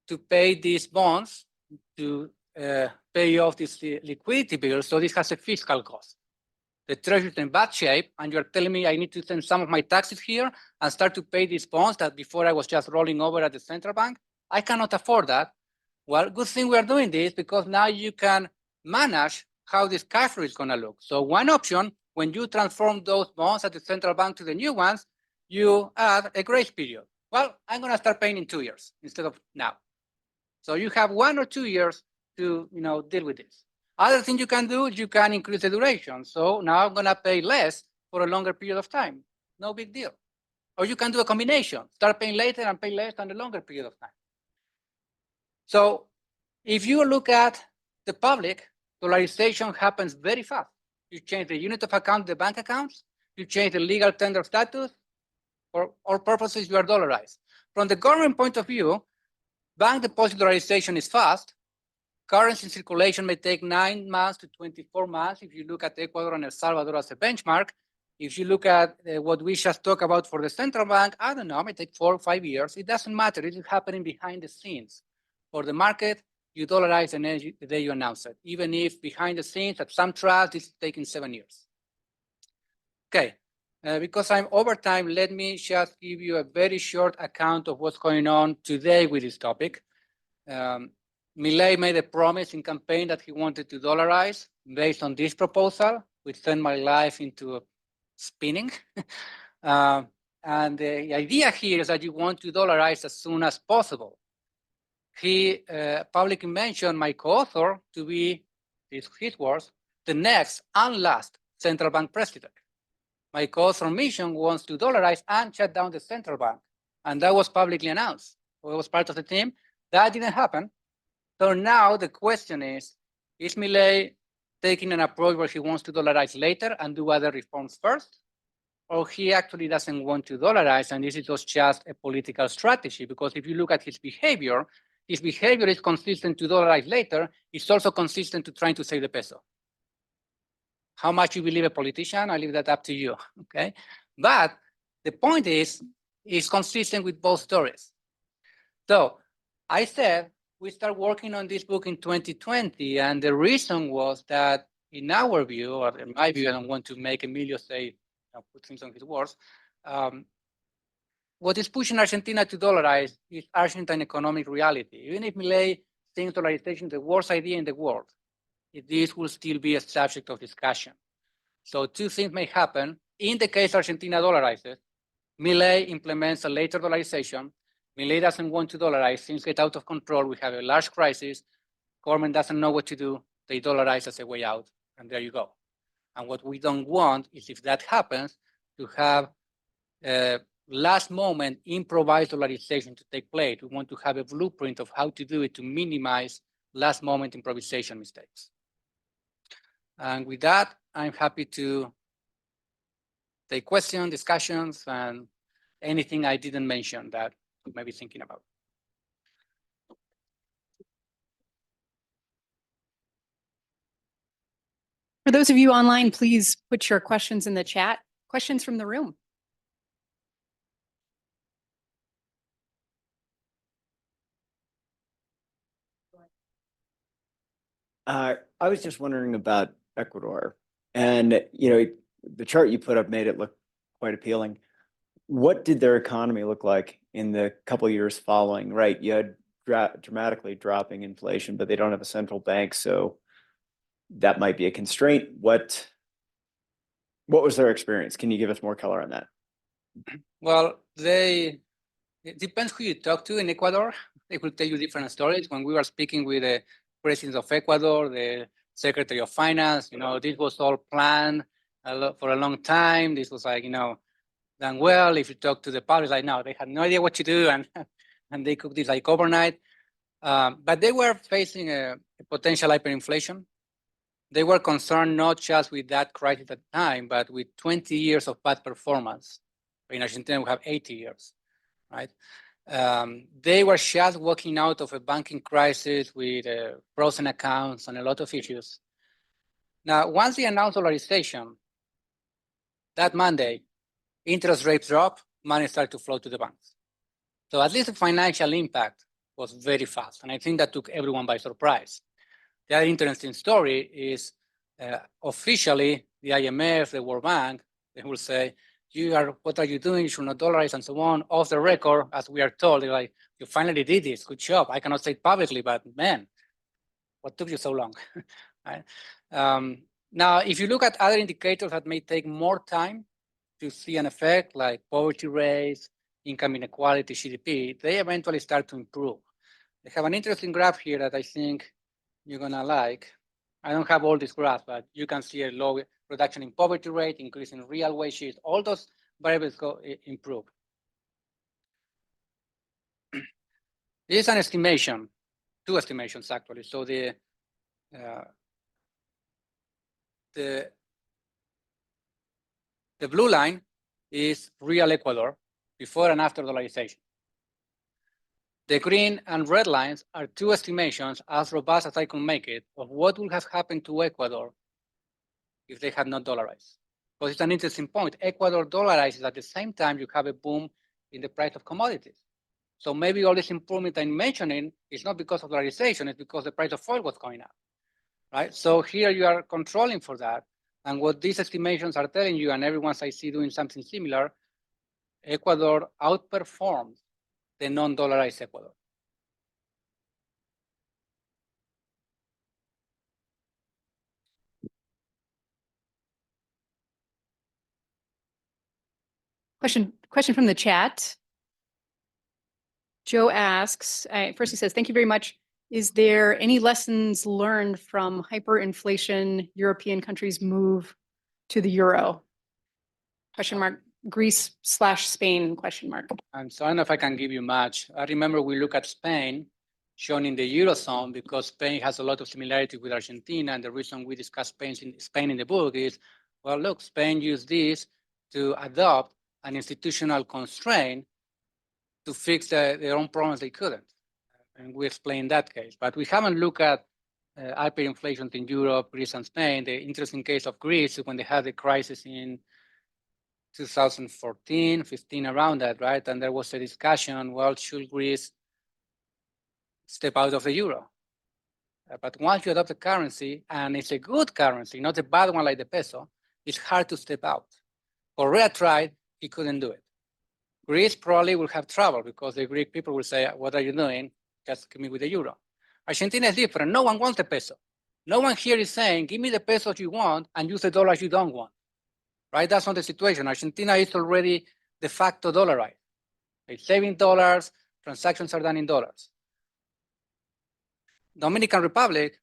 to pay these bonds, to pay off this liquidity bill. So this has a fiscal cost. The Treasury is in bad shape, and you're telling me I need to send some of my taxes here and start to pay these bonds that before I was just rolling over at the central bank. I cannot afford that. Well, good thing we are doing this, because now you can manage how this cash flow is going to look. So one option, when you transform those bonds at the central bank to the new ones, you add a grace period. Well, I'm going to start paying in 2 years instead of now. So you have 1 or 2 years to deal with this. Other thing you can do is you can increase the duration. So now I'm going to pay less for a longer period of time. No big deal. Or you can do a combination. Start paying later and pay less on a longer period of time. So if you look at the public, dollarization happens very fast. You change the unit of account, the bank accounts. You change the legal tender status. For all purposes, you are dollarized. From the government point of view, bank deposit dollarization is fast. Currency circulation may take 9 months to 24 months if you look at Ecuador and El Salvador as a benchmark. If you look at what we just talked about for the central bank, I don't know, it may take 4 or 5 years. It doesn't matter. It is happening behind the scenes. For the market, you dollarize the day you announce it, even if behind the scenes at some trust, this is taking 7 years. Okay, because I'm over time, let me just give you a very short account of what's going on today with this topic. Milei made a promise in campaign that he wanted to dollarize based on this proposal, which sent my life into a spinning. And the idea here is that you want to dollarize as soon as possible. He publicly mentioned my co-author to be, his words, the next and last central bank president. My co-author mission wants to dollarize and shut down the central bank. And that was publicly announced. I was part of the team. That didn't happen. So now the question is Milei taking an approach where he wants to dollarize later and do other reforms first? Or he actually doesn't want to dollarize, and this is just a political strategy? Because if you look at his behavior is consistent to dollarize later. It's also consistent to trying to save the peso. How much you believe a politician, I leave that up to you, okay? But the point is, is consistent with both stories. So I said, we start working on this book in 2020, and the reason was that in our view, or in my view, I don't want to make Emilio say, put things on his words, what is pushing Argentina to dollarize is Argentine economic reality. Even if Milei thinks dollarization is the worst idea in the world, this will still be a subject of discussion. So two things may happen. In the case Argentina dollarizes, Milei implements a later dollarization. Milei doesn't want to dollarize. Things get out of control. We have a large crisis. Government doesn't know what to do. They dollarize as a way out, and there you go. And what we don't want is, if that happens, to have last moment improvised dollarization to take place. We want to have a blueprint of how to do it to minimize last moment improvisation mistakes. And with that, I'm happy to take questions, discussions, and anything I didn't mention that you may be thinking about. For those of you online, please put your questions in the chat. Questions from the room. I was just wondering about Ecuador, and the chart you put up made it look quite appealing. What did their economy look like in the couple of years following? Right, you had dramatically dropping inflation, but they don't have a central bank, so that might be a constraint. What was their experience? Can you give us more color on that? Well, it depends who you talk to in Ecuador. They will tell you different stories. When we were speaking with the president of Ecuador, the secretary of finance, this was all planned for a long time. This was like, done well. If you talk to the public, like, no, they had no idea what to do, and they cooked this like overnight. But they were facing a potential hyperinflation. They were concerned not just with that crisis at the time, but with 20 years of bad performance. In Argentina, we have 80 years, right? They were just walking out of a banking crisis with frozen accounts and a lot of issues. Now, once they announced dollarization, that Monday, interest rates dropped, money started to flow to the banks. So at least the financial impact was very fast. And I think that took everyone by surprise. The other interesting story is officially the IMF, the World Bank, they will say, what are you doing? You should not dollarize and so on. Off the record, as we are told, they're like, you finally did this, good job. I cannot say it publicly, but man, what took you so long? Right? Now, if you look at other indicators that may take more time to see an effect, like poverty rates, income inequality, GDP, they eventually start to improve. They have an interesting graph here that I think you're gonna like. I don't have all these graphs, but you can see a low reduction in poverty rate, increase in real wages, all those variables improve. This is an estimation, two estimations actually. So the blue line is real Ecuador before and after dollarization. The green and red lines are two estimations, as robust as I can make it, of what would have happened to Ecuador if they had not dollarized. Because it's an interesting point. Ecuador dollarizes at the same time you have a boom in the price of commodities. So maybe all this improvement I'm mentioning is not because of dollarization, it's because the price of oil was going up, right? So here you are controlling for that. And what these estimations are telling you, and everyone I see doing something similar, Ecuador outperformed the non-dollarized Ecuador. Question from the chat. Joe asks, first he says, thank you very much. Is there any lessons learned from hyperinflation European countries move to the euro? Question mark. Greece/Spain, question mark. And so I don't know if I can give you much. I remember we look at Spain, shown in the Eurozone, because Spain has a lot of similarity with Argentina. And the reason we discuss Spain in the book is, well, look, Spain used this to adopt an institutional constraint to fix their own problems they couldn't. And we explain that case. But we haven't looked at hyperinflation in Europe, Greece, and Spain. The interesting case of Greece is when they had the crisis in 2014, 15, around that, right? And there was a discussion, well, should Greece step out of the euro? But once you adopt a currency, and it's a good currency, not a bad one like the peso, it's hard to step out. Korea tried, he couldn't do it. Greece probably will have trouble because the Greek people will say, what are you doing? Just give me with the euro. Argentina is different. No one wants the peso. No one here is saying, give me the pesos you want and use the dollars you don't want, right? That's not the situation. Argentina is already de facto dollarized. They're saving dollars, transactions are done in dollars. Dominican Republic,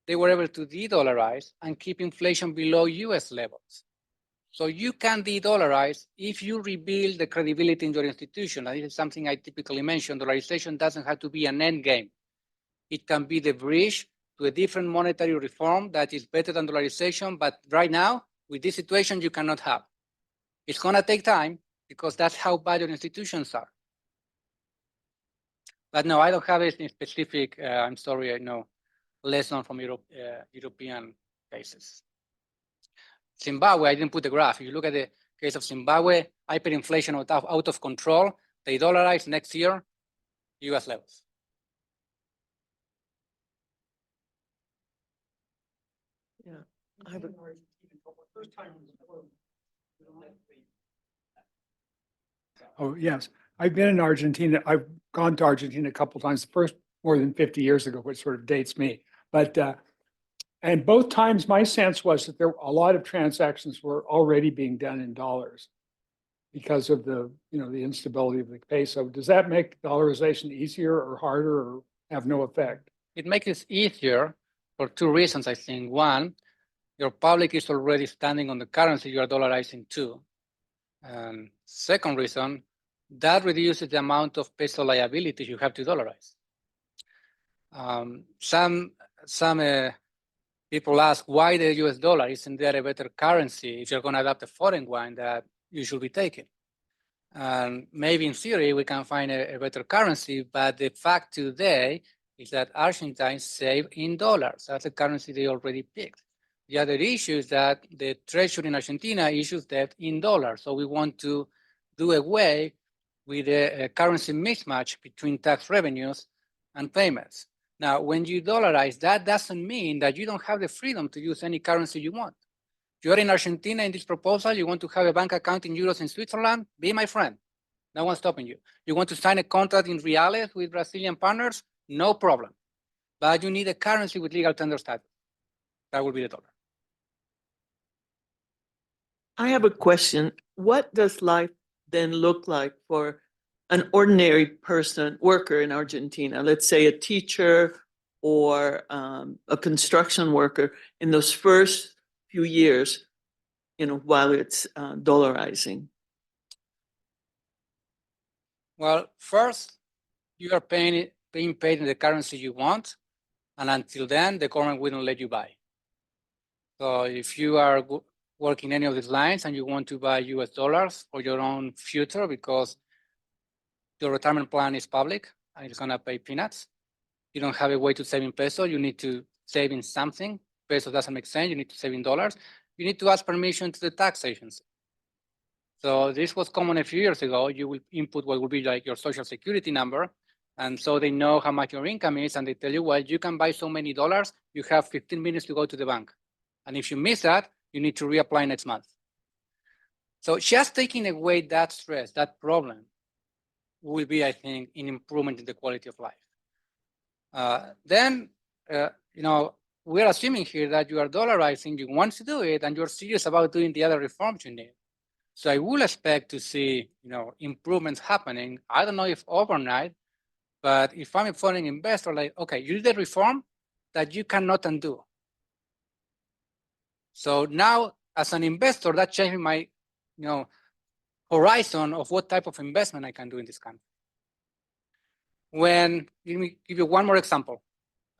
they were able to de-dollarize and keep inflation below US levels. So you can de-dollarize if you rebuild the credibility in your institution. And this is something I typically mention. Dollarization doesn't have to be an end game. It can be the bridge to a different monetary reform that is better than dollarization. But right now, with this situation, you cannot have. It's going to take time because that's how bad your institutions are. But no, I don't have anything specific. I'm sorry, I know lesson from European cases. Zimbabwe, I didn't put the graph. If you look at the case of Zimbabwe, hyperinflation out of control. They dollarize next year, US levels. Yeah, I have a, Oh, yes. I've been in Argentina. I've gone to Argentina a couple times, the first more than 50 years ago, which sort of dates me. But, and both times my sense was that there a lot of transactions were already being done in dollars because of the, the instability of the peso. Does that make dollarization easier or harder or have no effect? It makes it easier for two reasons, I think. One, your public is already standing on the currency you are dollarizing to. And second reason, that reduces the amount of peso liabilities you have to dollarize. Some people ask why the US dollar isn't there a better currency if you're going to adopt a foreign one that you should be taking. And maybe in theory we can find a better currency, but the fact today is that Argentines save in dollars. That's a currency they already picked. The other issue is that the treasury in Argentina issues debt in dollars. So we want to do away with a currency mismatch between tax revenues and payments. Now, when you dollarize, that doesn't mean that you don't have the freedom to use any currency you want. You're in Argentina in this proposal, you want to have a bank account in euros in Switzerland, be my friend. No one's stopping you. You want to sign a contract in reales with Brazilian partners, no problem. But you need a currency with legal tender status. That will be the dollar. I have a question. What does life then look like for an ordinary person, worker in Argentina? Let's say a teacher or a construction worker in those first few years, while it's dollarizing. Well, first, you are being paid in the currency you want, and until then, the government wouldn't let you buy. So if you are working any of these lines and you want to buy US dollars for your own future because your retirement plan is public and it's gonna pay peanuts, you don't have a way to save in peso, you need to save in something. Peso doesn't make sense, you need to save in dollars. You need to ask permission to the tax agency. So this was common a few years ago. You will input what will be like your social security number. And so they know how much your income is. And they tell you, well, you can buy so many dollars. You have 15 minutes to go to the bank. And if you miss that, you need to reapply next month. So just taking away that stress, that problem, will be, I think, an improvement in the quality of life. Then, we're assuming here that you are dollarizing, you want to do it, and you're serious about doing the other reforms you need. So I will expect to see, improvements happening. I don't know if overnight, but if I'm a foreign investor, like, okay, you did a reform that you cannot undo. So now, as an investor, that changed my, horizon of what type of investment I can do in this country. Let me give you one more example.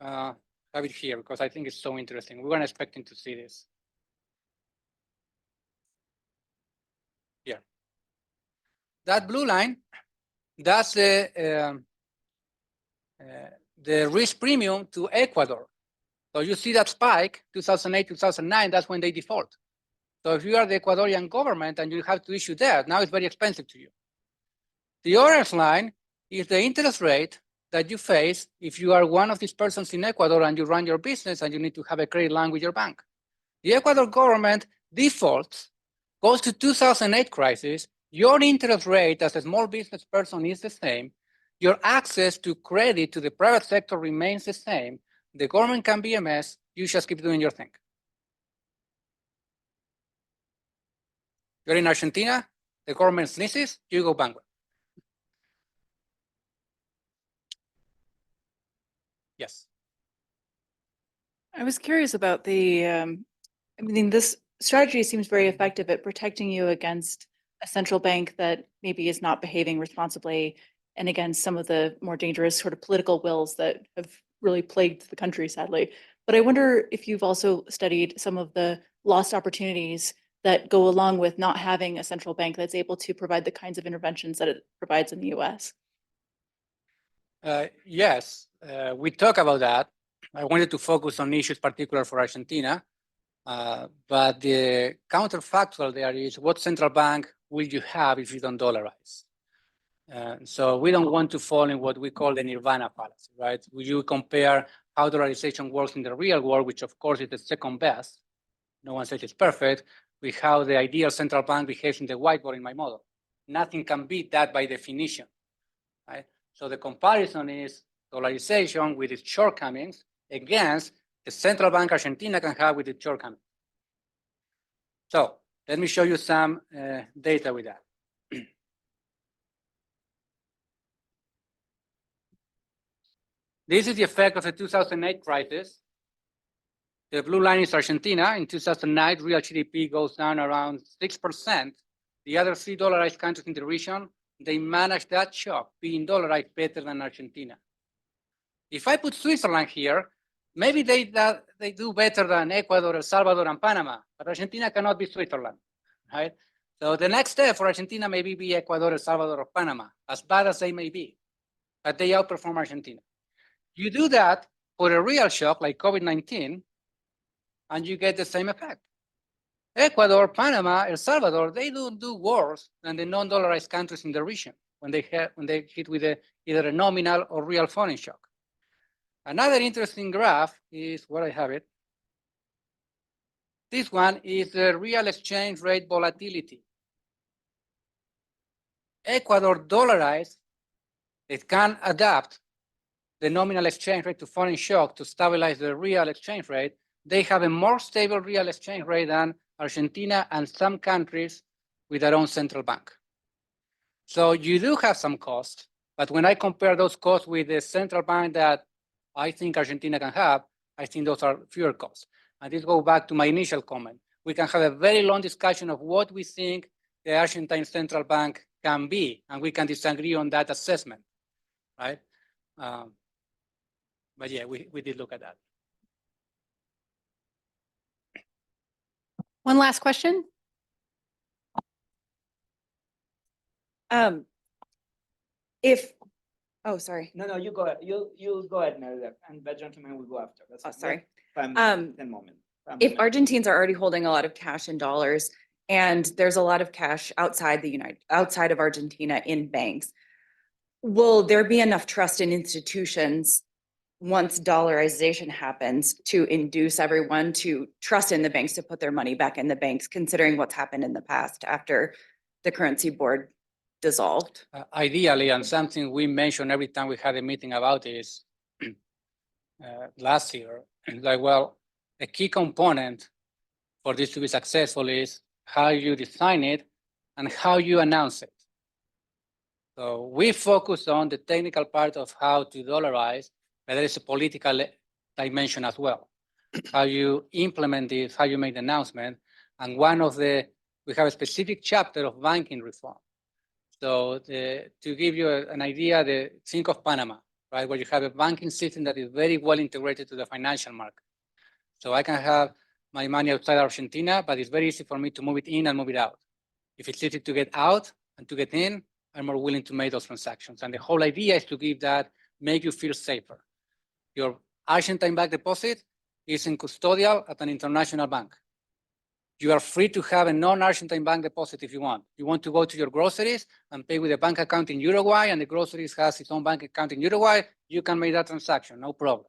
Have it here because I think it's so interesting. We weren't expecting to see this. Here. That blue line, that's the risk premium to Ecuador. So you see that spike, 2008, 2009, that's when they default. So if you are the Ecuadorian government and you have to issue debt, now it's very expensive to you. The orange line is the interest rate that you face if you are one of these persons in Ecuador and you run your business and you need to have a credit line with your bank. The Ecuador government defaults, goes to 2008 crisis, your interest rate as a small business person is the same, your access to credit to the private sector remains the same, the government can be a mess, you just keep doing your thing. You're in Argentina, the government sneezes, you go bankrupt. Yes. I was curious about the, I mean, this strategy seems very effective at protecting you against a central bank that maybe is not behaving responsibly and against some of the more dangerous sort of political wills that have really plagued the country, sadly. But I wonder if you've also studied some of the lost opportunities that go along with not having a central bank that's able to provide the kinds of interventions that it provides in the US. Yes, we talk about that. I wanted to focus on issues particular for Argentina, but the counterfactual there is what central bank will you have if you don't dollarize? So we don't want to fall in what we call the nirvana fallacy, right? You compare how dollarization works in the real world, which of course is the second best. No one says it's perfect, with how the ideal central bank behaves in the whiteboard in my model. Nothing can beat that by definition, right? So the comparison is dollarization with its shortcomings against the central bank Argentina can have with its shortcomings. So let me show you some data with that. This is the effect of the 2008 crisis. The blue line is Argentina. In 2009, real GDP goes down around 6%. The other three dollarized countries in the region, they managed that shock, being dollarized better than Argentina. If I put Switzerland here, maybe they do better than Ecuador, El Salvador, and Panama, but Argentina cannot be Switzerland, right? So the next step for Argentina maybe be Ecuador, El Salvador, or Panama, as bad as they may be, but they outperform Argentina. You do that for a real shock like COVID-19, and you get the same effect. Ecuador, Panama, El Salvador, they don't do worse than the non-dollarized countries in the region when they hit with either a nominal or real foreign shock. Another interesting graph is where I have it. This one is the real exchange rate volatility. Ecuador dollarized, it can adapt the nominal exchange rate to foreign shock to stabilize the real exchange rate. They have a more stable real exchange rate than Argentina and some countries with their own central bank. So you do have some costs, but when I compare those costs with the central bank that I think Argentina can have, I think those are fewer costs. And this goes back to my initial comment. We can have a very long discussion of what we think the Argentine central bank can be, and we can disagree on that assessment, right? But yeah, we did look at that. One last question. Oh, sorry. No, you go ahead. You go ahead, Meredith, and that gentleman will go after. That's Oh, sorry. 10 If moments. Argentines are already holding a lot of cash in dollars, and there's a lot of cash outside of Argentina in banks, will there be enough trust in institutions once dollarization happens to induce everyone to trust in the banks to put their money back in the banks, considering what's happened in the past after the currency board dissolved? Ideally, and something we mentioned every time we had a meeting about this last year, like, well, a key component for this to be successful is how you design it and how you announce it. So we focus on the technical part of how to dollarize, but there is a political dimension as well. How you implement this, how you make the announcement. And we have a specific chapter of banking reform. So to give you an idea, think of Panama, right? Where you have a banking system that is very well integrated to the financial market. So I can have my money outside Argentina, but it's very easy for me to move it in and move it out. If it's easy to get out and to get in, I'm more willing to make those transactions. And the whole idea is to give that, make you feel safer. Your Argentine bank deposit is in custodial at an international bank. You are free to have a non-Argentine bank deposit if you want. You want to go to your groceries and pay with a bank account in Uruguay, and the groceries has its own bank account in Uruguay, you can make that transaction, no problem.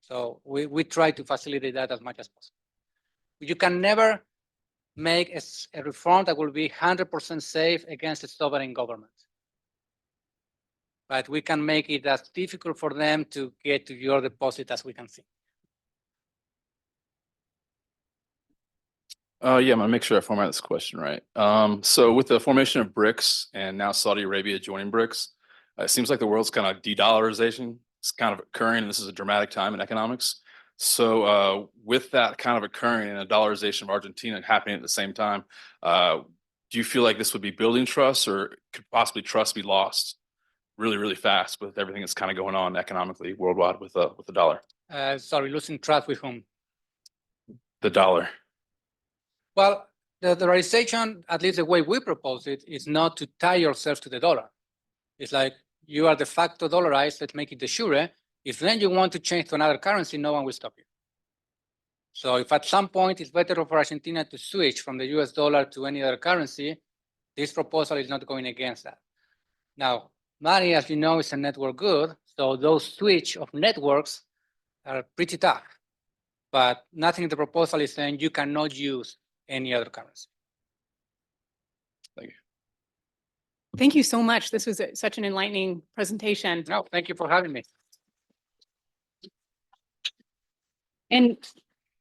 So we try to facilitate that as much as possible. You can never make a reform that will be 100% safe against a sovereign government. But we can make it as difficult for them to get to your deposit as we can see. Yeah, I'm gonna make sure I format this question right. So with the formation of BRICS and now Saudi Arabia joining BRICS, it seems like the world's kind of de-dollarization is kind of occurring, and this is a dramatic time in economics. So with that kind of occurring and a dollarization of Argentina happening at the same time, do you feel like this would be building trust, or could possibly trust be lost really, really fast with everything that's kind of going on economically worldwide with the dollar? Sorry, losing trust with whom? The dollar. Well, the dollarization, at least the way we propose it, is not to tie yourself to the dollar. It's like you are de facto dollarized, let's make it de jure. If then you want to change to another currency, no one will stop you. So if at some point it's better for Argentina to switch from the US dollar to any other currency, this proposal is not going against that. Now, money, as you know, is a network good. So those switch of networks are pretty tough. But nothing in the proposal is saying you cannot use any other currency. Thank you. Thank you so much. This was such an enlightening presentation. No, thank you for having me. And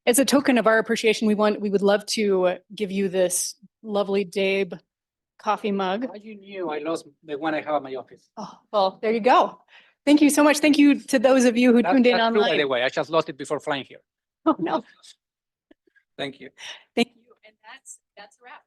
as a token of our appreciation, we would love to give you this lovely DABE coffee mug. How you knew I lost the one I have at my office? Oh, well, there you go. Thank you so much. Thank you to those of you who tuned in That's true, by online. the way, I just lost it before flying here. Oh, no. Thank you. Thank you. And that's a wrap.